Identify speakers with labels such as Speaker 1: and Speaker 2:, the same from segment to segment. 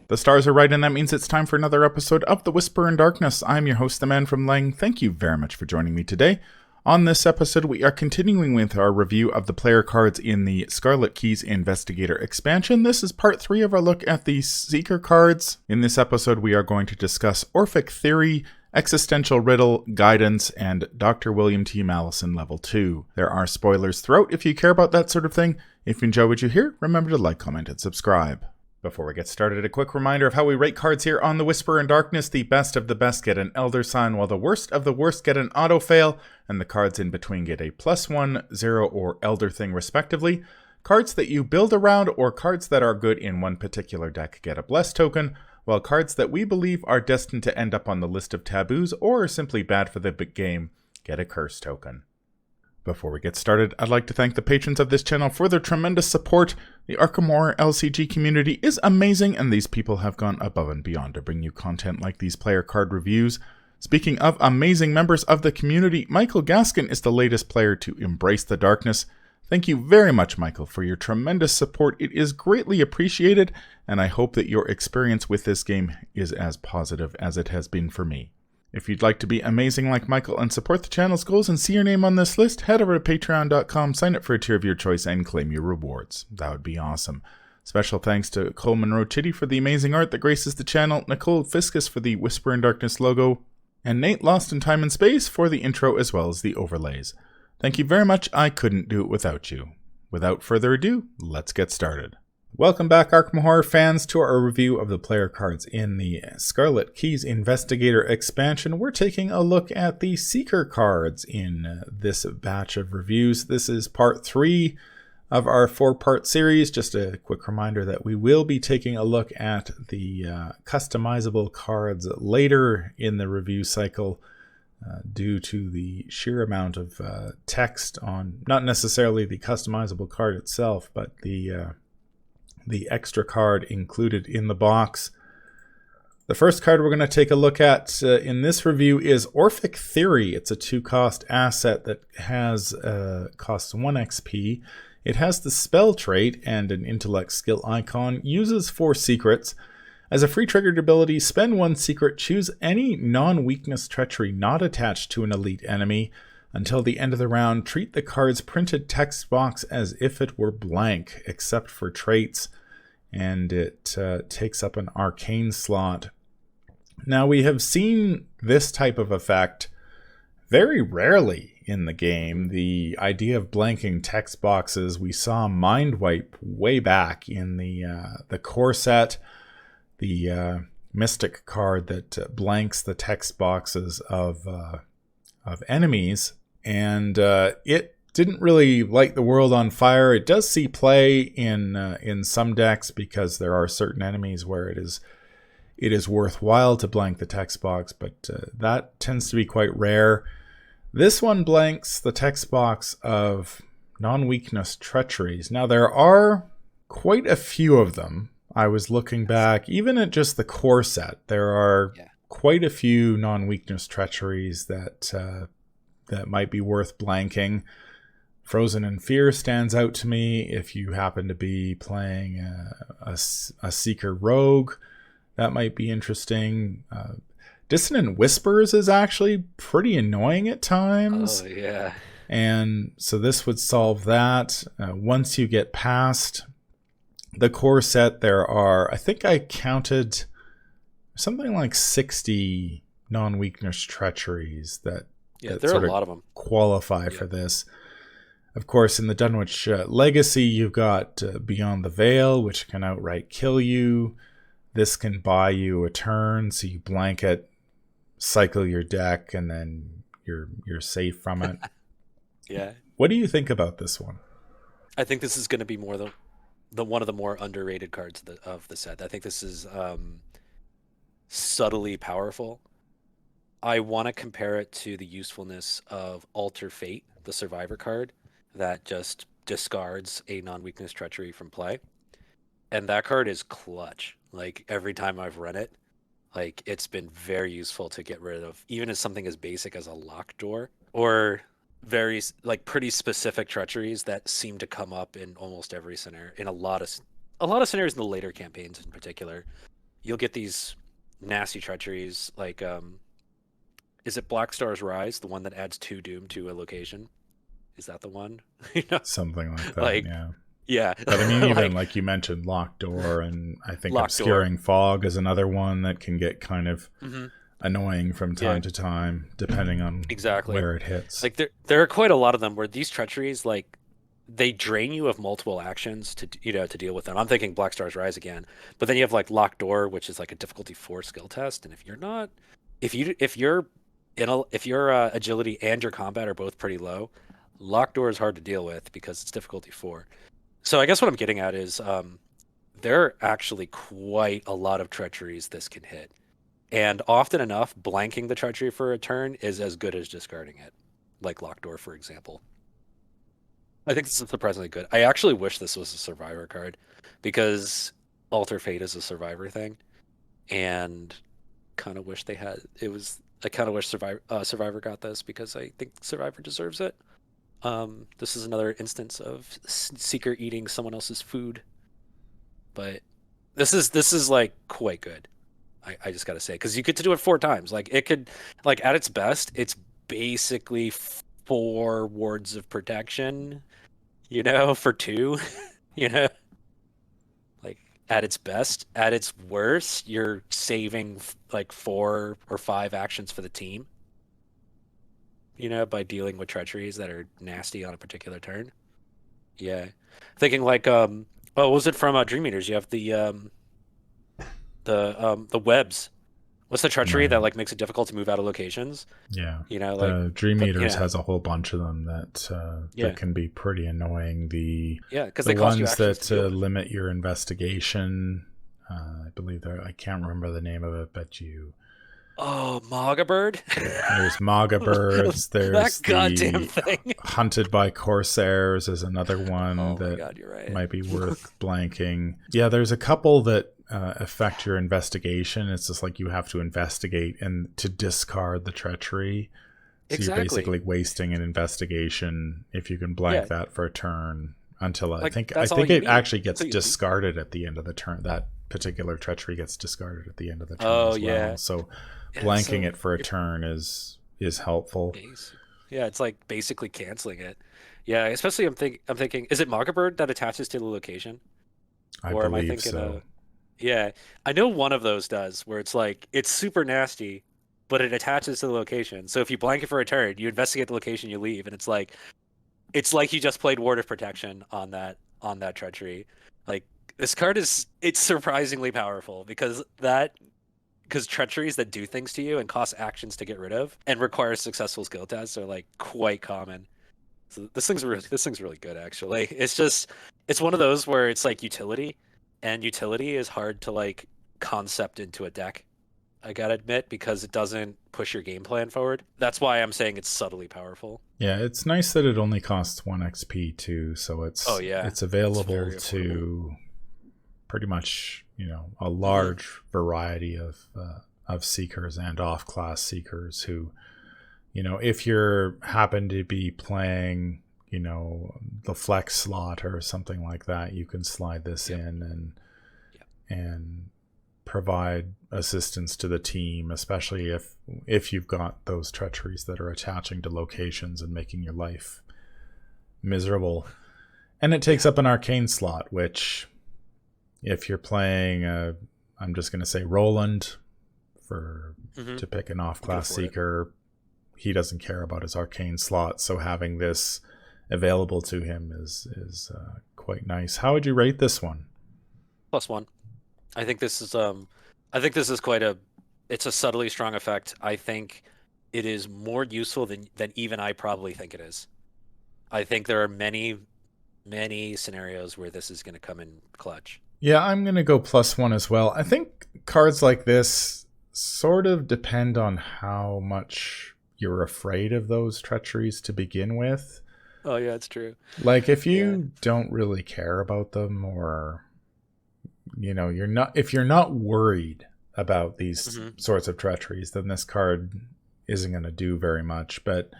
Speaker 1: The stars are right, and that means it's time for another episode of The Whisper in Darkness. I'm your host, the Man from Lang. Thank you very much for joining me today. On this episode, we are continuing with our review of the player cards in the Scarlet Keys Investigator expansion. This is part 3 of our look at the Seeker cards. In this episode, we are going to discuss Orphic Theory, Existential, Riddle, Guidance, and Dr. William T. Malison Level 2. There are spoilers throughout if you care about that sort of thing. If you enjoy what you hear, remember to like, comment, and subscribe. Before we get started, a quick reminder of how we rate cards here on The Whisper in Darkness. The best of the best get an Elder Sign, while the worst of the worst get an Auto Fail, and the cards in between get a +1, 0, or Elder Thing respectively. Cards that you build around or cards that are good in one particular deck get a Bless token, while cards that we believe are destined to end up on the list of taboos or are simply bad for the big game get a Curse token. Before we get started, I'd like to thank the patrons of this channel for their tremendous support. The Arkham Horror LCG community is amazing, and these people have gone above and beyond to bring you content like these player card reviews. Speaking of amazing members of the community, Michael Gaskin is the latest player to embrace the darkness. Thank you very much, Michael, for your tremendous support. It is greatly appreciated, and I hope that your experience with this game is as positive as it has been for me. If you'd like to be amazing like Michael and support the channel's goals and see your name on this list, head over to patreon.com, sign up for a tier of your choice, and claim your rewards. That would be awesome. Special thanks to Coleman Rochitty for the amazing art that graces the channel, Nicole Fiscus for the Whisper in Darkness logo, and Nate Lost in Time and Space for the intro as well as the overlays. Thank you very much. I couldn't do it without you. Without further ado, let's get started. Welcome back, Arkham Horror fans, to our review of the player cards in the Scarlet Keys Investigator expansion. We're taking a look at the Seeker cards in this batch of reviews. This is part 3 of our 4-part series. Just a quick reminder that we will be taking a look at the customizable cards later in the review cycle due to the sheer amount of text on, not necessarily the customizable card itself, but the extra card included in the box. The first card we're going to take a look at in this review is Orphic Theory. It's a 2-cost asset that has costs 1 XP. It has the spell trait and an intellect skill icon, uses 4 secrets. As a free triggered ability, spend 1 secret, choose any non-weakness treachery not attached to an elite enemy. Until the end of the round, treat the card's printed text box as if it were blank, except for traits, and it takes up an arcane slot. Now, we have seen this type of effect very rarely in the game. The idea of blanking text boxes, we saw Mind Wipe way back in the core set, the Mystic card that blanks the text boxes of enemies. And it didn't really light the world on fire. It does see play in some decks because there are certain enemies where it is worthwhile to blank the text box, but that tends to be quite rare. This one blanks the text box of non-weakness treacheries. Now, there are quite a few of them. I was looking back, even at just the core set, there are quite a few non-weakness treacheries that might be worth blanking. Frozen in Fear stands out to me if you happen to be playing a Seeker Rogue. That might be interesting. Dissonant Whispers is actually pretty annoying at times.
Speaker 2: Oh, yeah.
Speaker 1: And so this would solve that. Once you get past the core set, there are, I think I counted something like 60 non-weakness treacheries that
Speaker 2: there are a lot of them
Speaker 1: qualify for this. Of course, in the Dunwich Legacy, you've got Beyond the Veil, which can outright kill you. This can buy you a turn, so you blank it, cycle your deck, and then you're safe from it.
Speaker 2: Yeah.
Speaker 1: What do you think about this one?
Speaker 2: I think this is going to be more the one of the more underrated cards of the set. I think this is subtly powerful. I want to compare it to the usefulness of Alter Fate, the Survivor card, that just discards a non-weakness treachery from play. And that card is clutch. Like, every time I've run it, like, it's been very useful to get rid of, even as something as basic as a locked door, or very, like, pretty specific treacheries that seem to come up in almost every scenario, in a lot of scenarios in the later campaigns in particular. you'll get these nasty treacheries like is it Black Star's Rise, the one that adds 2 doom to a location? Is that the one? You know,
Speaker 1: Something like that,
Speaker 2: like
Speaker 1: yeah.
Speaker 2: yeah,
Speaker 1: But I mean, even
Speaker 2: like
Speaker 1: like you mentioned, Locked Door, and I think
Speaker 2: Locked Door.
Speaker 1: Obscuring Fog is another one that can get kind of
Speaker 2: Hmm.
Speaker 1: annoying from
Speaker 2: Yeah,
Speaker 1: time to time, depending on
Speaker 2: exactly.
Speaker 1: where it hits.
Speaker 2: Like there are quite a lot of them where these treacheries like they drain you of multiple actions to to deal with them. I'm thinking Black Star's Rise again, but then you have like Locked Door, which is like a difficulty 4 skill test, and if you're not, if you're if your agility and your combat are both pretty low, Locked Door is hard to deal with because it's difficulty 4. So I guess what I'm getting at is there are actually quite a lot of treacheries this can hit. And often enough, blanking the treachery for a turn is as good as discarding it, like Locked Door, for example. I think this is surprisingly good. I actually wish this was a survivor card because Alter Fate is a survivor thing, and kind of wish they had it was. I kind of wish Survivor got this because I think Survivor deserves it. This is another instance of Seeker eating someone else's food, but this is like quite good. I just gotta say because you get to do it 4 times. Like it could, like at its best, it's basically 4 wards of protection. For 2. You know, like at its best, at its worst, you're saving like 4 or 5 actions for the team. By dealing with treacheries that are nasty on a particular turn. Yeah, thinking like oh, what was it from Dream Eaters? You have the webs. What's the treachery that
Speaker 1: Right.
Speaker 2: like makes it difficult to move out of locations?
Speaker 1: Yeah.
Speaker 2: Like
Speaker 1: The Dream Eaters
Speaker 2: yeah,
Speaker 1: has a whole bunch of them that
Speaker 2: yeah,
Speaker 1: can be pretty annoying.
Speaker 2: yeah, because
Speaker 1: The
Speaker 2: they cost you
Speaker 1: ones
Speaker 2: actions to
Speaker 1: that
Speaker 2: deal with.
Speaker 1: limit your investigation, I believe I can't remember the name of it, but
Speaker 2: Oh, Maga Bird.
Speaker 1: there's Maga Birds,
Speaker 2: That
Speaker 1: there's
Speaker 2: goddamn
Speaker 1: the
Speaker 2: thing.
Speaker 1: Hunted by Corsairs is another one
Speaker 2: Oh my
Speaker 1: that
Speaker 2: god, you're right.
Speaker 1: might be worth blanking. Yeah, there's a couple that affect your investigation. It's just like you have to investigate and to discard the treachery. So you're
Speaker 2: Exactly.
Speaker 1: basically wasting an investigation if you can blank
Speaker 2: Yeah,
Speaker 1: that for a turn until I
Speaker 2: like
Speaker 1: think I
Speaker 2: that's all
Speaker 1: think
Speaker 2: you
Speaker 1: it
Speaker 2: need.
Speaker 1: actually
Speaker 2: That's
Speaker 1: gets
Speaker 2: all you need.
Speaker 1: discarded at the end of the turn. That particular treachery gets discarded at the end of the turn
Speaker 2: Oh
Speaker 1: as well.
Speaker 2: yeah,
Speaker 1: So
Speaker 2: yeah.
Speaker 1: blanking
Speaker 2: So
Speaker 1: it for a
Speaker 2: you're
Speaker 1: turn is helpful.
Speaker 2: basic. Yeah, it's like basically canceling it. Yeah, especially I'm thinking, is it Maga Bird that attaches to the location,
Speaker 1: I
Speaker 2: or am I
Speaker 1: believe
Speaker 2: thinking
Speaker 1: so.
Speaker 2: Yeah, I know one of those does, where it's like it's super nasty, but it attaches to the location. So if you blank it for a turn, you investigate the location, you leave, and it's like you just played Ward of Protection on that treachery. Like this card it's surprisingly powerful because treacheries that do things to you and cost actions to get rid of and require successful skill tests are like quite common. So this thing's really good actually. It's one of those where it's like utility, and utility is hard to like concept into a deck. I gotta admit because it doesn't push your game plan forward. That's why I'm saying it's subtly powerful.
Speaker 1: Yeah, it's nice that it only costs 1 XP too, so
Speaker 2: Oh
Speaker 1: it's
Speaker 2: yeah,
Speaker 1: it's
Speaker 2: it's
Speaker 1: available
Speaker 2: very affordable.
Speaker 1: to pretty much a
Speaker 2: Hmm.
Speaker 1: large variety of seekers and off class seekers who if you're happen to be playing the flex slot or something like that, you can slide this
Speaker 2: Yep.
Speaker 1: in
Speaker 2: Yep.
Speaker 1: and provide assistance to the team, especially if you've got those treacheries that are attaching to locations and making your life miserable. And it takes
Speaker 2: Yeah.
Speaker 1: up an arcane slot, which if you're playing I'm just going to say Roland for
Speaker 2: Hmm.
Speaker 1: to pick an off
Speaker 2: You can
Speaker 1: class
Speaker 2: afford it.
Speaker 1: seeker, he doesn't care about his arcane slot, so having this available to him is quite nice. How would you rate this one?
Speaker 2: +1. I think this is quite a it's a subtly strong effect. I think it is more useful than even I probably think it is. I think there are many, many scenarios where this is going to come in clutch.
Speaker 1: Yeah, I'm going to go +1 as well. I think cards like this sort of depend on how much you're afraid of those treacheries to begin with.
Speaker 2: Oh yeah, it's true.
Speaker 1: Like if
Speaker 2: Yeah.
Speaker 1: you don't really care about them, or you're not if you're not worried about these
Speaker 2: Hmm.
Speaker 1: sorts of treacheries, then this card isn't going to do very much, but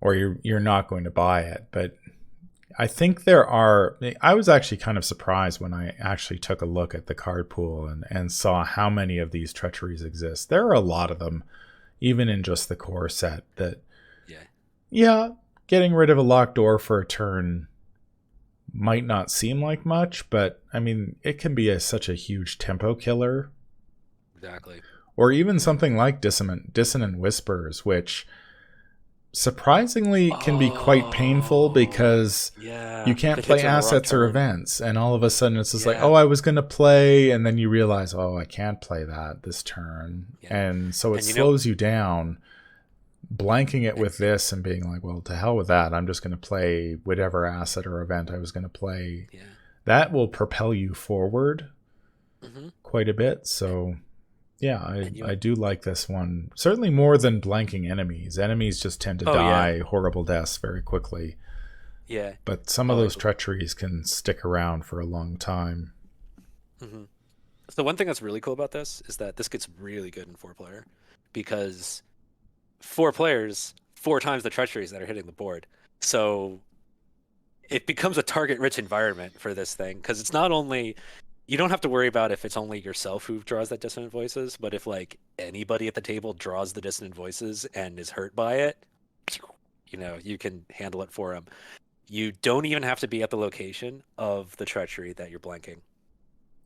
Speaker 1: or you're not going to buy it. But I think there are. I was actually kind of surprised when I actually took a look at the card pool and saw how many of these treacheries exist. There are a lot of them, even in just the core set. That,
Speaker 2: Yeah.
Speaker 1: yeah, getting rid of a locked door for a turn might not seem like much, but I mean, it can be such a huge tempo killer.
Speaker 2: Exactly.
Speaker 1: Or even something like Dissonant Whispers, which surprisingly can be quite painful
Speaker 2: Oh,
Speaker 1: because you
Speaker 2: yeah. If
Speaker 1: can't
Speaker 2: it
Speaker 1: play
Speaker 2: hits on the wrong
Speaker 1: assets or
Speaker 2: turn.
Speaker 1: events, and all of a sudden it's just like,
Speaker 2: Yeah.
Speaker 1: oh, I was going to play, and then you realize, oh, I can't play that this turn,
Speaker 2: Yeah.
Speaker 1: and so it
Speaker 2: And you know,
Speaker 1: slows you down. Blanking it with
Speaker 2: ex-
Speaker 1: this and being like, well, to hell with that, I'm just going to play whatever asset or event I was going to play.
Speaker 2: yeah.
Speaker 1: That will propel you forward
Speaker 2: hmm
Speaker 1: quite a bit.
Speaker 2: And,
Speaker 1: So yeah,
Speaker 2: and you,
Speaker 1: I do like this one. Certainly more than blanking enemies. Enemies just tend to
Speaker 2: oh yeah,
Speaker 1: die horrible deaths very quickly.
Speaker 2: yeah.
Speaker 1: But some of
Speaker 2: Oh,
Speaker 1: those treacheries can stick around for a long time.
Speaker 2: hmm So one thing that's really cool about this is that this gets really good in 4 player because 4 players, 4 times the treacheries that are hitting the board. So it becomes a target-rich environment for this thing because it's not only you don't have to worry about if it's only yourself who draws that dissonant voices, but if like anybody at the table draws the dissonant voices and is hurt by it, you can handle it for them. You don't even have to be at the location of the treachery that you're blanking.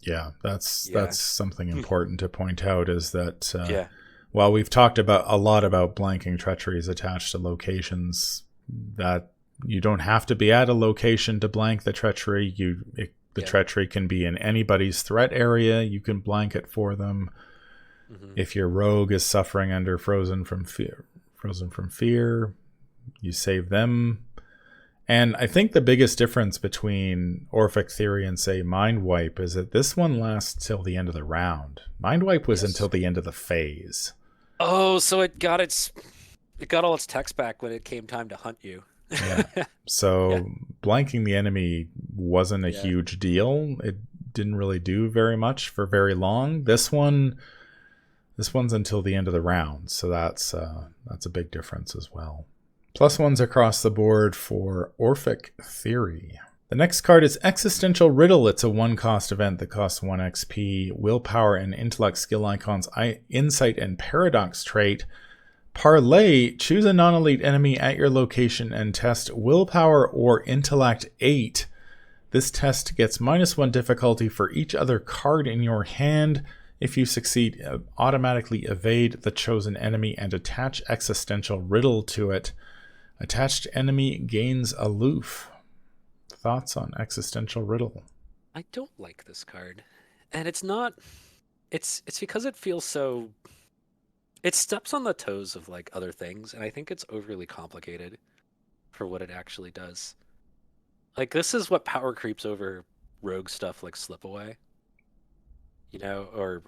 Speaker 1: Yeah,
Speaker 2: Yeah.
Speaker 1: that's something important to point out is that
Speaker 2: Yeah.
Speaker 1: while we've talked about a lot about blanking treacheries attached to locations, that you don't have to be at a location to blank the treachery. The
Speaker 2: Yeah.
Speaker 1: treachery can be in anybody's threat area. You can blank it for them.
Speaker 2: hmm
Speaker 1: If your rogue is suffering under frozen from fear, you save them. And I think the biggest difference between Orphic Theory and, say, Mind Wipe is that this one lasts till the end of the round. Mind Wipe was until
Speaker 2: Yes.
Speaker 1: the end of the phase.
Speaker 2: Oh, so it got all its text back when it came time to hunt you.
Speaker 1: Yeah.
Speaker 2: Yeah.
Speaker 1: So blanking the enemy wasn't a
Speaker 2: Yeah.
Speaker 1: huge deal. It didn't really do very much for very long. This one's until the end of the round, so that's a big difference as well. +1s across the board for Orphic Theory. The next card is Existential Riddle. It's a 1-cost event that costs 1 XP. Willpower and intellect skill icons, insight and paradox trait. Parlay, choose a non-elite enemy at your location and test willpower or intellect 8. This test gets -1 difficulty for each other card in your hand. If you succeed, automatically evade the chosen enemy and attach Existential Riddle to it. Attached enemy gains aloof. Thoughts on Existential Riddle?
Speaker 2: I don't like this card. And it's not it's because it feels so it steps on the toes of like other things, and I think it's overly complicated for what it actually does. Like this is what power creeps over rogue stuff like slip away, or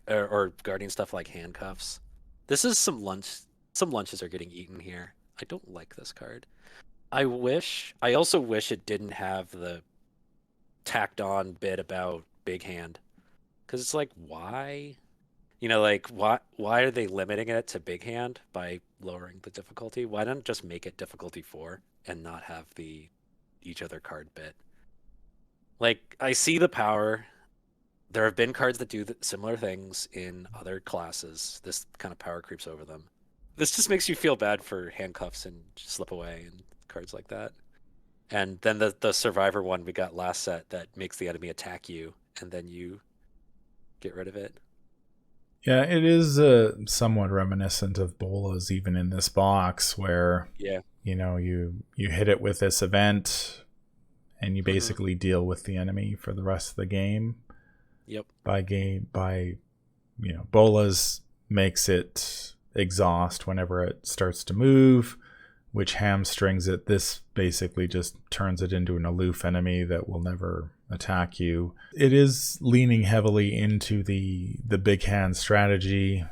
Speaker 2: or guardian stuff like handcuffs. This is some lunches are getting eaten here. I don't like this card. I also wish it didn't have the tacked on bit about big hand because it's like why like why are they limiting it to big hand by lowering the difficulty? Why don't just make it difficulty 4 and not have the each other card bit? Like I see the power. There have been cards that do similar things in other classes. This kind of power creeps over them. This just makes you feel bad for handcuffs and slip away and cards like that. And then the survivor one we got last set that makes the enemy attack you and then you get rid of it.
Speaker 1: Yeah, it is somewhat reminiscent of Bolas even in this box where,
Speaker 2: Yeah.
Speaker 1: you hit it with this event and you
Speaker 2: hmm
Speaker 1: basically deal with the enemy for the rest of the game.
Speaker 2: Yep.
Speaker 1: Bolas makes it exhaust whenever it starts to move, which hamstrings it. This basically just turns it into an aloof enemy that will never attack you. It is leaning heavily into the big hand strategy.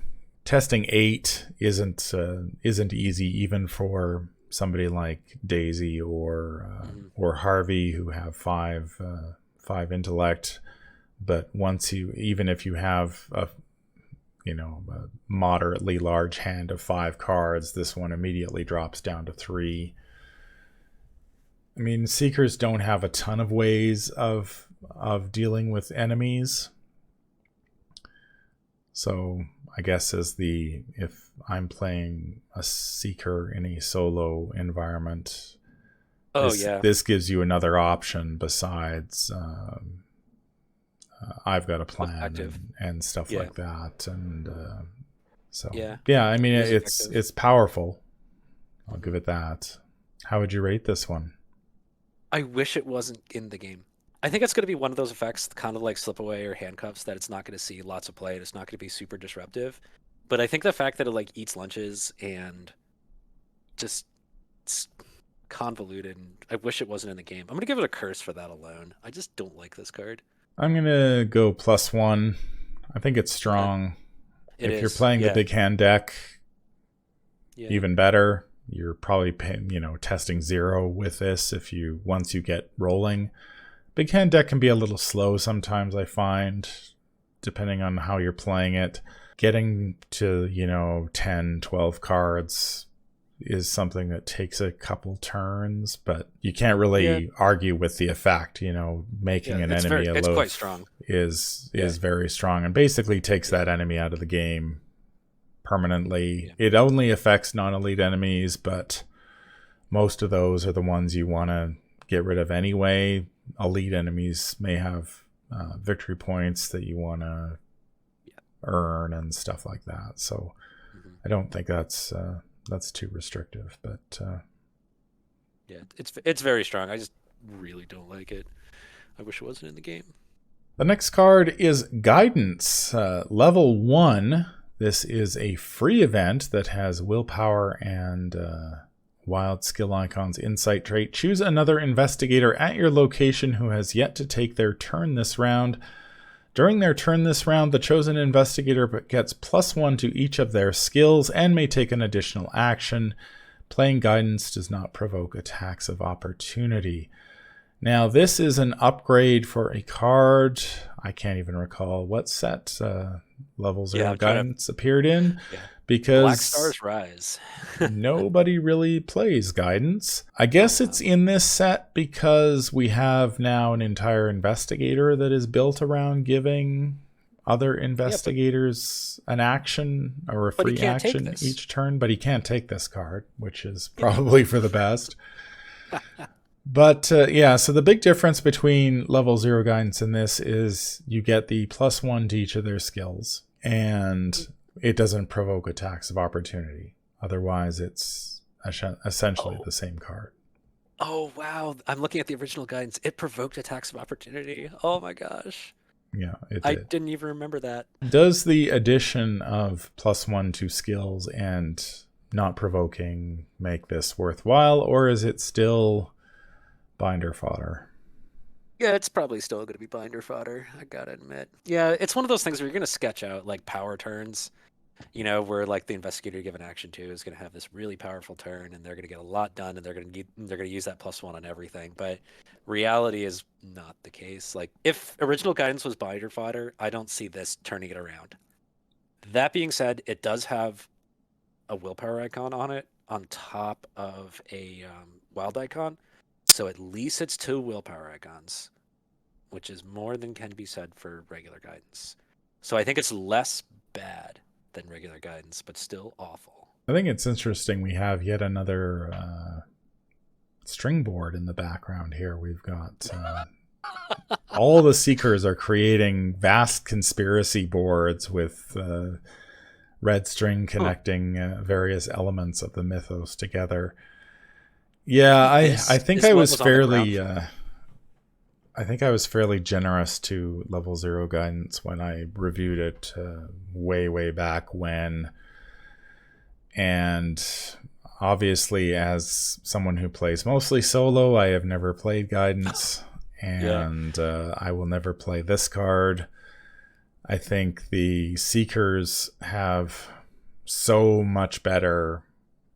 Speaker 1: Testing 8 isn't easy even for somebody like Daisy or Harvey who have 5 intellect. But even if you have a moderately large hand of 5 cards, this one immediately drops down to 3. I mean, Seekers don't have a ton of ways of dealing with enemies. So I guess if I'm playing a Seeker in a solo environment, this gives you another option besides I've got a plan and stuff like that. And I mean, it's powerful. I'll give it that. How would you rate this one?
Speaker 2: I wish it wasn't in the game. I think it's going to be one of those effects, kind of like slip away or handcuffs, that it's not going to see lots of play. It's not going to be super disruptive. But I think the fact that it like eats lunches and just it's convoluted, and I wish it wasn't in the game. I'm going to give it a curse for that alone. I just don't like this card.
Speaker 1: I'm going to go +1. I think it's strong. If you're playing the big hand deck, even better. You're probably testing 0 with this once you get rolling. Big hand deck can be a little slow sometimes, I find, depending on how you're playing it. Getting to 10, 12 cards is something that takes a couple turns, but you can't really argue with the effect. Making an enemy a loaf
Speaker 2: quite strong.
Speaker 1: is very strong, and basically takes that enemy out of the game permanently. It only affects non-elite enemies, but most of those are the ones you want to get rid of anyway. Elite enemies may have victory points that you want to earn and stuff like that. So I don't think that's too restrictive, but
Speaker 2: it's very strong. I just really don't like it. I wish it wasn't in the game.
Speaker 1: The next card is Guidance, level 1. This is a free event that has willpower and wild skill icons insight trait. Choose another investigator at your location who has yet to take their turn this round. During their turn this round, the chosen investigator gets +1 to each of their skills and may take an additional action. Playing Guidance does not provoke attacks of opportunity. Now, this is an upgrade for a card. I can't even recall what set level 0 Guidance appeared in. Because
Speaker 2: Black Stars Rise.
Speaker 1: Nobody really plays Guidance. I guess it's in this set because we have now an entire investigator that is built around giving other investigators an action or a free action each turn, but he can't take this card, which is probably for the best. But so the big difference between level 0 Guidance and this is you get the +1 to each of their skills, and it doesn't provoke attacks of opportunity. Otherwise, it's essentially the same card.
Speaker 2: Oh, wow. I'm looking at the original Guidance. It provoked attacks of opportunity. Oh, my gosh.
Speaker 1: Yeah, it did.
Speaker 2: I didn't even remember that.
Speaker 1: Does the addition of +1 to skills and not provoking make this worthwhile, or is it still binder fodder?
Speaker 2: Yeah, it's probably still going to be binder fodder, I gotta admit. Yeah, it's one of those things where you're going to sketch out like power turns, where like the investigator you give an action to is going to have this really powerful turn, and they're going to get a lot done, and they're going to use that +1 on everything. But reality is not the case. Like if original Guidance was binder fodder, I don't see this turning it around. That being said, it does have a willpower icon on it on top of a wild icon. So at least it's 2 willpower icons, which is more than can be said for regular Guidance. So I think it's less bad than regular Guidance, but still awful.
Speaker 1: I think it's interesting we have yet another string board in the background here. We've got all the Seekers are creating vast conspiracy boards with red string connecting various elements of the mythos together. Yeah, I think I was fairly generous to level 0 Guidance when I reviewed it way back when. And obviously, as someone who plays mostly solo, I have never played Guidance, and I will never play this card. I think the Seekers have so much better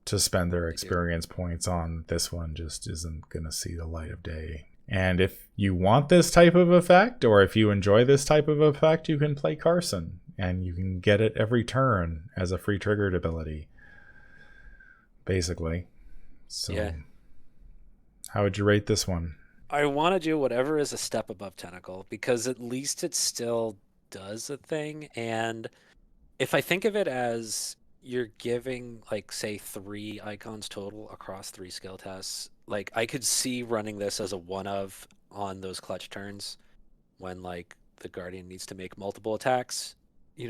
Speaker 1: to spend their experience points on. This one just isn't going to see the light of day. And if you want this type of effect, or if you enjoy this type of effect, you can play Carson, and you can get it every turn as a free triggered ability, basically. So How would you rate this one?
Speaker 2: I want to do whatever is a step above Tentacle because at least it still does a thing. And if I think of it as you're giving, like, say, 3 icons total across 3 skill tests, like, I could see running this as a one of on those clutch turns when, like, the Guardian needs to make multiple attacks,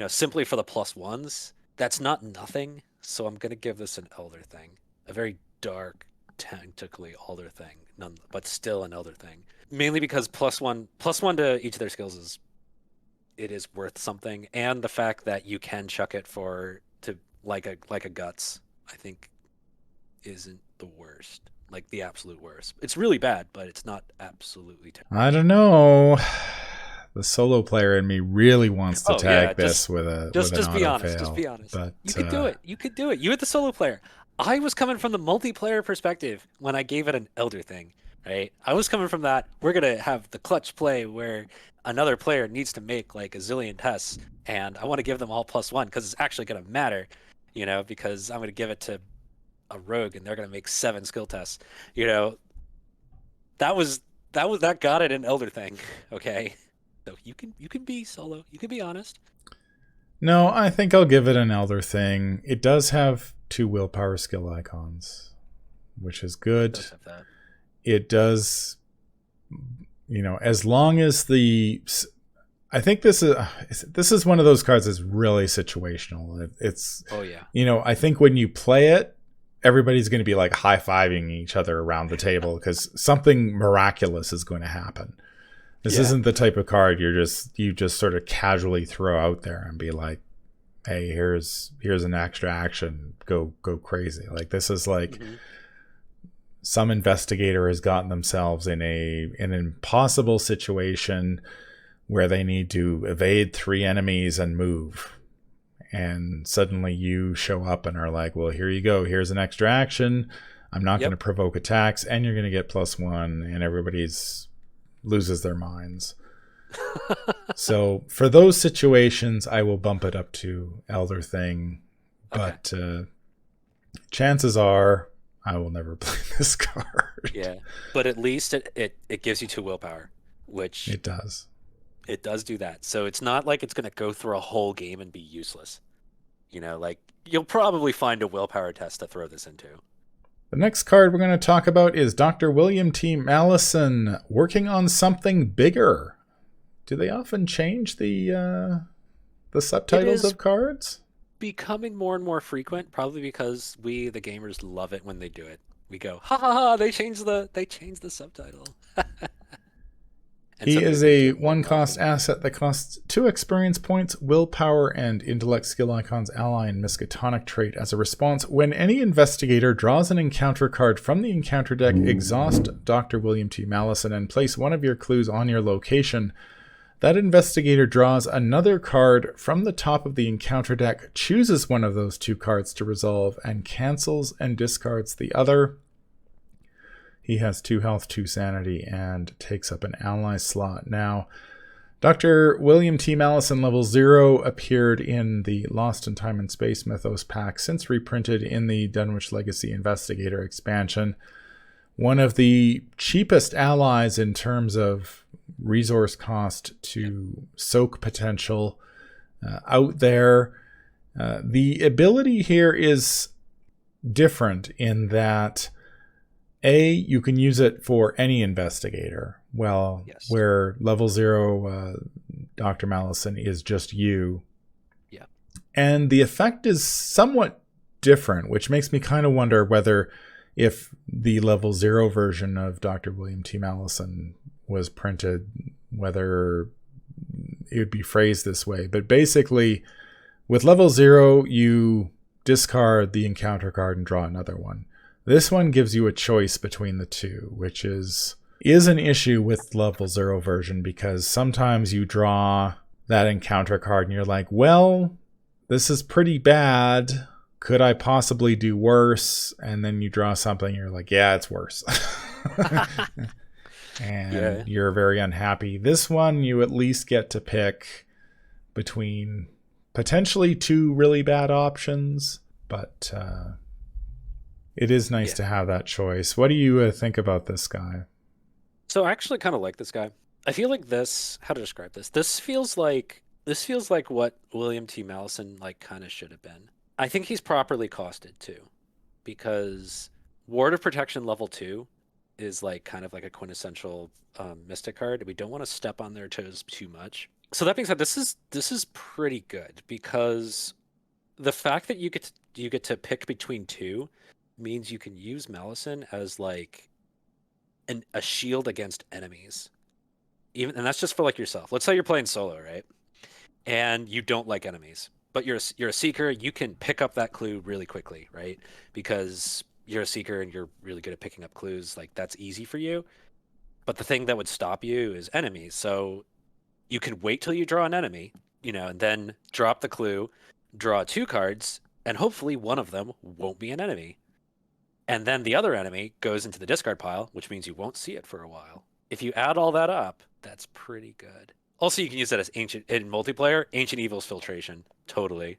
Speaker 2: simply for the +1s. That's not nothing. So I'm going to give this an Elder thing, a very dark, technically Elder thing, but still an Elder thing. Mainly because +1 to each of their skills is worth something, and the fact that you can chuck it for to like a guts, I think, isn't the worst, like the absolute worst. It's really bad, but it's not absolutely terrible.
Speaker 1: I don't know. The solo player in me really wants to tag
Speaker 2: this
Speaker 1: with an
Speaker 2: just be
Speaker 1: auto
Speaker 2: honest.
Speaker 1: fail,
Speaker 2: Just be honest.
Speaker 1: But
Speaker 2: you could do it. You could do it. You, at the solo player. I was coming from the multiplayer perspective when I gave it an Elder thing, right? I was coming from that. We're gonna have the clutch play where another player needs to make like a zillion tests, and I want to give them all +1 because it's actually gonna matter, because I'm gonna give it to a rogue and they're gonna make 7 skill tests. That got it an Elder thing. Okay. So you can be solo. You can be honest.
Speaker 1: No, I think I'll give it an Elder thing. It does have 2 willpower skill icons, which is good.
Speaker 2: It does have that.
Speaker 1: It does, as long as I think this is one of those cards that's really situational. It's
Speaker 2: oh yeah.
Speaker 1: I think when you play it, everybody's going to be like high-fiving each other around the table because something miraculous is going to happen. This isn't the type of card you just sort of casually throw out there and be like, hey, here's an extra action, go crazy. Like, this is like some investigator has gotten themselves in an impossible situation where they need to evade 3 enemies and move. And suddenly you show up and are like, well, here you go. Here's an extra action. I'm not going to provoke attacks, and you're going to get +1, and everybody's loses their minds. So for those situations, I will bump it up to Elder thing. But chances are I will never play this card.
Speaker 2: Yeah, but at least it gives you 2 willpower, which
Speaker 1: it does.
Speaker 2: It does do that. So it's not like it's going to go through a whole game and be useless. Like, you'll probably find a willpower test to throw this into.
Speaker 1: The next card we're going to talk about is Dr. William T. Malison, working on something bigger. Do they often change the subtitles of cards?
Speaker 2: Becoming more and more frequent, probably because we, the gamers, love it when they do it. We go, ha ha ha! They changed the subtitle.
Speaker 1: He is a 1-cost asset that costs 2 experience points, willpower, and intellect skill icons ally and Miskatonic trait. As a response, when any investigator draws an encounter card from the encounter deck, exhaust Dr. William T. Malison and place one of your clues on your location. That investigator draws another card from the top of the encounter deck, chooses one of those 2 cards to resolve, and cancels and discards the other. He has 2 health, 2 sanity, and takes up an ally slot. Now, Dr. William T. Malison level 0 appeared in the Lost in Time and Space Mythos pack, since reprinted in the Dunwich Legacy Investigator expansion. One of the cheapest allies in terms of resource cost to soak potential out there. The ability here is different in that you can use it for any investigator. Well, where level 0 Dr. Malison is just you.
Speaker 2: Yeah.
Speaker 1: And the effect is somewhat different, which makes me kind of wonder whether if the level 0 version of Dr. William T. Malison was printed, whether it would be phrased this way. But basically, with level 0, you discard the encounter card and draw another one. This one gives you a choice between the 2, which is an issue with level 0 version, because sometimes you draw that encounter card and you're like, well, this is pretty bad. Could I possibly do worse? And then you draw something and you're like, yeah, it's worse. And you're very unhappy. This one, you at least get to pick between potentially 2 really bad options, but It is nice
Speaker 2: Yeah.
Speaker 1: to have that choice. What do you think about this guy?
Speaker 2: So I actually kind of like this guy. I feel like this, how to describe this? This feels like what William T. Malison like kind of should have been. I think he's properly costed too, because Ward of Protection level 2 is like kind of like a quintessential Mystic card. We don't want to step on their toes too much. So that being said, this is pretty good because the fact that you get to pick between two means you can use Malison as like a shield against enemies. Even and that's just for like yourself. Let's say you're playing solo, right? And you don't like enemies, but you're a seeker. You can pick up that clue really quickly, right? Because you're a seeker and you're really good at picking up clues. Like that's easy for you. But the thing that would stop you is enemies. So you can wait till you draw an enemy, and then drop the clue, draw two cards, and hopefully one of them won't be an enemy. And then the other enemy goes into the discard pile, which means you won't see it for a while. If you add all that up, that's pretty good. Also, you can use that as ancient in multiplayer, ancient evils filtration. Totally.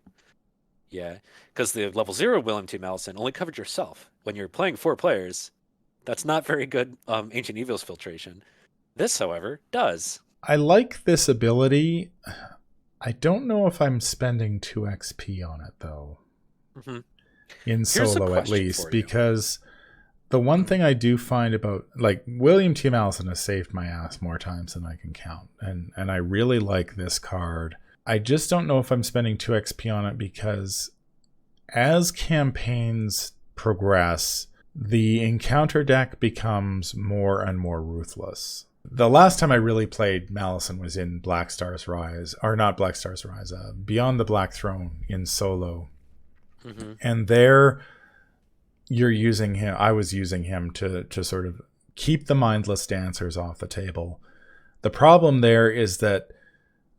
Speaker 2: Yeah. Because the level 0 Willem T. Malison only covered yourself. When you're playing 4 players, that's not very good ancient evils filtration. This, however, does.
Speaker 1: I like this ability. I don't know if I'm spending 2 XP on it, though.
Speaker 2: Mm-hmm.
Speaker 1: In
Speaker 2: Here's a
Speaker 1: solo, at
Speaker 2: question
Speaker 1: least.
Speaker 2: for you.
Speaker 1: Because the one thing I do find about... Like, William T. Malison has saved my ass more times than I can count. And I really like this card. I just don't know if I'm spending 2 XP on it because as campaigns progress, the encounter deck becomes more and more ruthless. The last time I really played Malison was in Black Star's Rise, or not Black Star's Rise, Beyond the Black Throne in solo.
Speaker 2: Mm-hmm.
Speaker 1: And there you're using him, I was using him to sort of keep the mindless dancers off the table. The problem there is that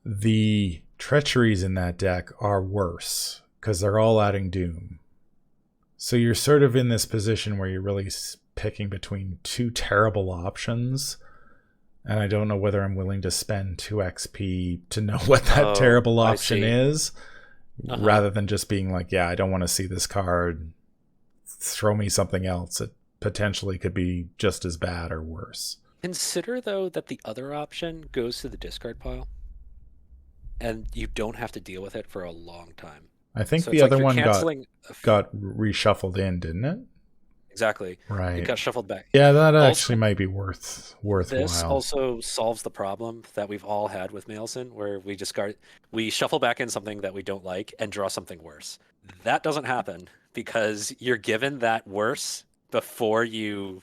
Speaker 1: the treacheries in that deck are worse because they're all adding doom. So you're sort of in this position where you're really picking between two terrible options. And I don't know whether I'm willing to spend 2 XP to know what that terrible option is, rather than just being like, yeah, I don't want to see this card. Throw me something else that potentially could be just as bad or worse.
Speaker 2: Consider, though, that the other option goes to the discard pile, and you don't have to deal with it for a long time.
Speaker 1: I think
Speaker 2: So
Speaker 1: the
Speaker 2: it's like
Speaker 1: other
Speaker 2: you're
Speaker 1: one
Speaker 2: canceling
Speaker 1: got reshuffled in, didn't it?
Speaker 2: Exactly.
Speaker 1: Right.
Speaker 2: It got shuffled back.
Speaker 1: Yeah, that
Speaker 2: Also,
Speaker 1: actually might be worthwhile.
Speaker 2: this also solves the problem that we've all had with Malison, where we shuffle back in something that we don't like and draw something worse. That doesn't happen because you're given that worse before and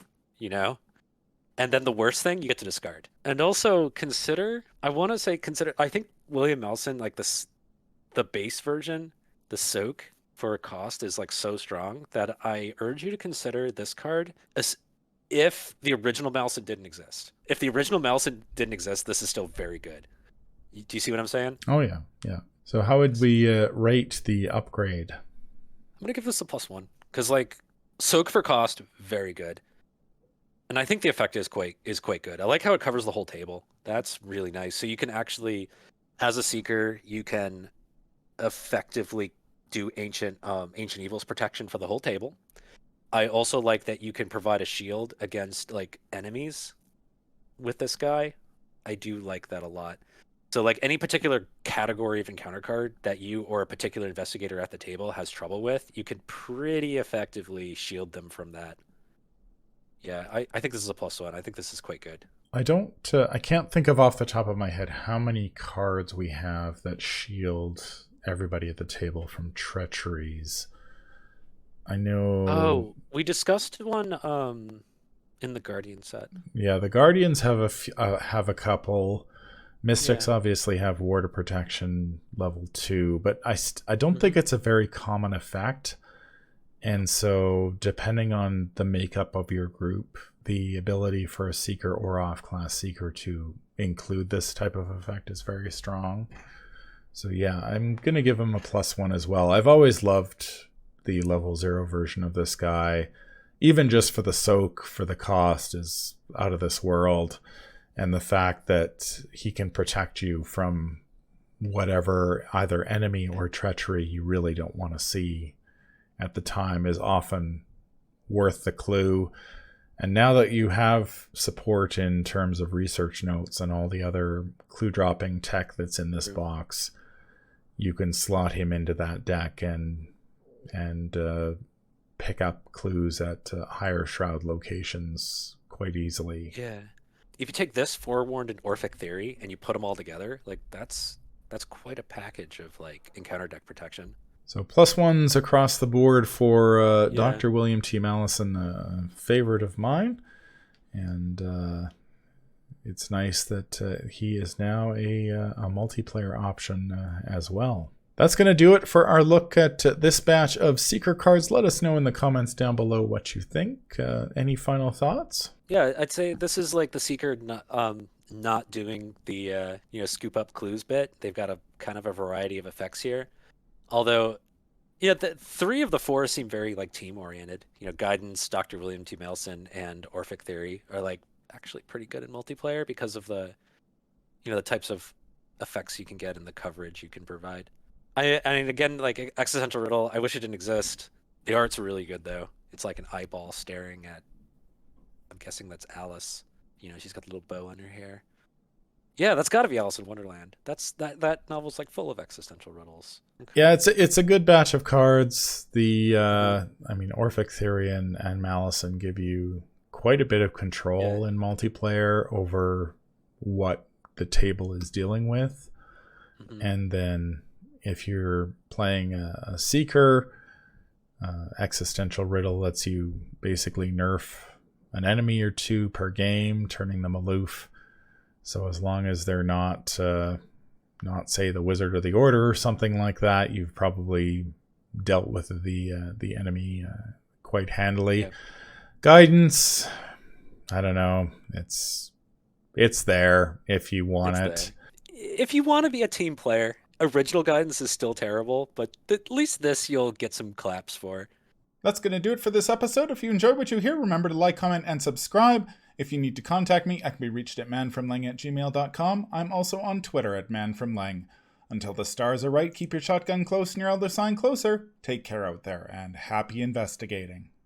Speaker 2: then the worst thing you get to discard. And also I think William Malison, like the base version, the soak for a cost is like so strong that I urge you to consider this card as if the original Malison didn't exist. If the original Malison didn't exist, this is still very good. Do you see what I'm saying?
Speaker 1: Oh, yeah. Yeah. So how would we rate the upgrade?
Speaker 2: I'm going to give this a +1 because like soak for cost, very good. And I think the effect is quite good. I like how it covers the whole table. That's really nice. So you can actually, as a seeker, you can effectively do ancient evils protection for the whole table. I also like that you can provide a shield against like enemies with this guy. I do like that a lot. So like any particular category of encounter card that you or a particular investigator at the table has trouble with, you can pretty effectively shield them from that. Yeah, I think this is a +1. I think this is quite good.
Speaker 1: I can't think of off the top of my head how many cards we have that shield everybody at the table from treacheries. I know.
Speaker 2: Oh, we discussed one in the Guardian set.
Speaker 1: Yeah, the Guardians have a couple. Mystics
Speaker 2: Yeah.
Speaker 1: obviously have Ward of Protection level 2, but I don't think it's a very common effect. And so, depending on the makeup of your group, the ability for a Seeker or off-class Seeker to include this type of effect is very strong. So yeah, I'm going to give him a +1 as well. I've always loved the level 0 version of this guy. Even just for the soak, for the cost, is out of this world. And the fact that he can protect you from whatever, either enemy or treachery you really don't want to see at the time is often worth the clue. And now that you have support in terms of research notes and all the other clue dropping tech that's in this box, you can slot him into that deck and pick up clues at higher shroud locations quite easily.
Speaker 2: Yeah. If you take this Forewarned and Orphic Theory and you put them all together, like that's quite a package of like encounter deck protection.
Speaker 1: So +1s across the board for
Speaker 2: Yeah.
Speaker 1: Dr. William T. Malison, a favorite of mine. And it's nice that he is now a multiplayer option as well. That's going to do it for our look at this batch of Seeker cards. Let us know in the comments down below what you think. Any final thoughts?
Speaker 2: Yeah, I'd say this is like the Seeker not doing the scoop up clues bit. They've got a kind of a variety of effects here. Although, yeah, the 3 of the 4 seem very like team oriented. Guidance, Dr. William T. Malison, and Orphic Theory are like actually pretty good in multiplayer because of the the types of effects you can get and the coverage you can provide. I mean, again, like Existential Riddle, I wish it didn't exist. The art's really good though. It's like an eyeball staring at. I'm guessing that's Alice. She's got the little bow on her hair. Yeah, that's got to be Alice in Wonderland. That novel's like full of existential riddles. Okay.
Speaker 1: Yeah, it's a good batch of cards. Orphic Theory and Malison give you quite a bit of control in multiplayer over what the table is dealing with. Mm-hmm. And then if you're playing a Seeker, Existential Riddle lets you basically nerf an enemy or 2 per game, turning them aloof. So as long as they're not say the Wizard or the Order or something like that, you've probably dealt with the enemy quite handily. Yep. Guidance, I don't know. It's there if you want it.
Speaker 2: If you want to be a team player, original Guidance is still terrible, but at least this you'll get some claps for.
Speaker 1: That's going to do it for this episode. If you enjoyed what you hear, remember to like, comment, and subscribe. If you need to contact me, I can be reached at manfromlang@gmail.com. I'm also on Twitter at manfromlang. Until the stars are right, keep your shotgun close and your elder sign closer. Take care out there, and happy investigating.